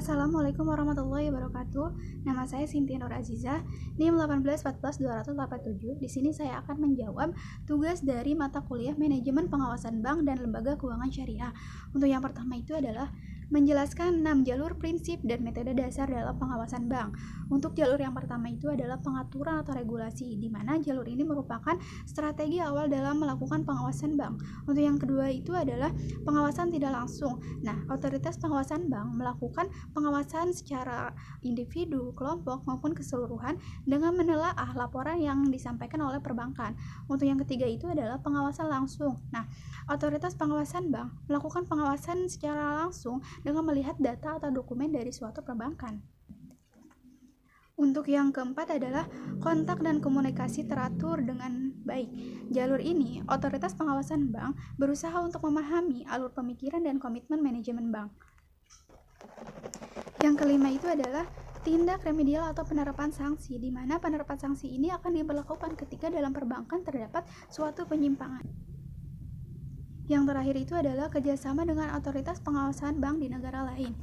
Assalamualaikum warahmatullahi wabarakatuh. Nama saya Sintia Nur Azizah, NIM 1814287. Di sini saya akan menjawab tugas dari mata kuliah Manajemen Pengawasan Bank dan Lembaga Keuangan Syariah. Untuk yang pertama itu adalah menjelaskan 6 jalur prinsip dan metode dasar dalam pengawasan bank. Untuk jalur yang pertama itu adalah pengaturan atau regulasi, di mana jalur ini merupakan strategi awal dalam melakukan pengawasan bank. Untuk yang kedua itu adalah pengawasan tidak langsung. Nah, otoritas pengawasan bank melakukan pengawasan secara individu, kelompok, maupun keseluruhan dengan menelaah laporan yang disampaikan oleh perbankan. Untuk yang ketiga itu adalah pengawasan langsung. Nah, otoritas pengawasan bank melakukan pengawasan secara langsung dengan melihat data atau dokumen dari suatu perbankan. Untuk yang keempat adalah kontak dan komunikasi teratur dengan baik. Jalur ini, otoritas pengawasan bank berusaha untuk memahami alur pemikiran dan komitmen manajemen bank. Yang kelima itu adalah tindak remedial atau penerapan sanksi, di mana penerapan sanksi ini akan diberlakukan ketika dalam perbankan terdapat suatu penyimpangan. Yang terakhir itu adalah kerjasama dengan otoritas pengawasan bank di negara lain,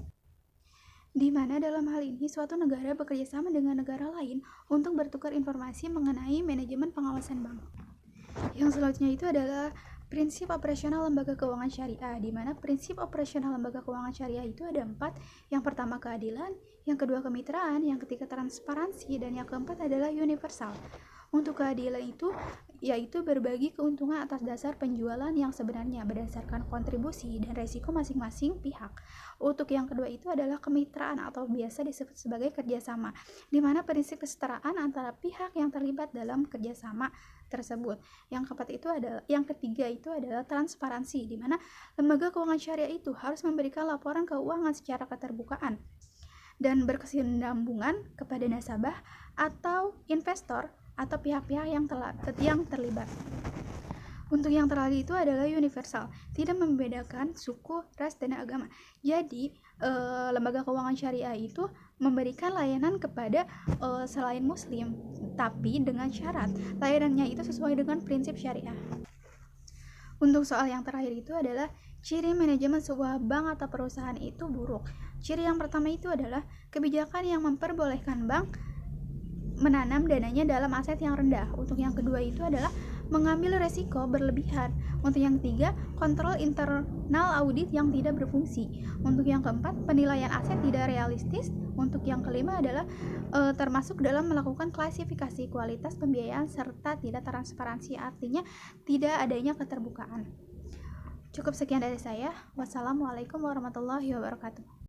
di mana dalam hal ini suatu negara bekerjasama dengan negara lain untuk bertukar informasi mengenai manajemen pengawasan bank. Yang selanjutnya itu adalah prinsip operasional lembaga keuangan syariah, di mana prinsip operasional lembaga keuangan syariah itu ada 4. Yang pertama keadilan, yang kedua kemitraan, yang ketiga transparansi, dan yang keempat adalah universal. Untuk keadilan itu yaitu berbagi keuntungan atas dasar penjualan yang sebenarnya berdasarkan kontribusi dan resiko masing-masing pihak. Untuk yang kedua itu adalah kemitraan atau biasa disebut sebagai kerjasama, di mana prinsip kesetaraan antara pihak yang terlibat dalam kerjasama tersebut. Yang ketiga itu adalah transparansi, di mana lembaga keuangan syariah itu harus memberikan laporan keuangan secara keterbukaan dan berkesinambungan kepada nasabah atau investor atau pihak-pihak yang terlibat. Untuk yang terakhir itu adalah universal, tidak membedakan suku, ras, dan agama. Jadi, lembaga keuangan syariah itu memberikan layanan kepada selain muslim, tapi dengan syarat layanannya itu sesuai dengan prinsip syariah. Untuk soal yang terakhir itu adalah ciri manajemen sebuah bank atau perusahaan itu buruk. Ciri yang pertama itu adalah kebijakan yang memperbolehkan bank menanam dananya dalam aset yang rendah. Untuk yang kedua itu adalah mengambil resiko berlebihan. Untuk yang ketiga, kontrol internal audit yang tidak berfungsi. Untuk yang keempat, penilaian aset tidak realistis. Untuk yang kelima adalah termasuk dalam melakukan klasifikasi kualitas pembiayaan serta tidak transparansi, artinya tidak adanya keterbukaan. Cukup sekian dari saya. Wassalamualaikum warahmatullahi wabarakatuh.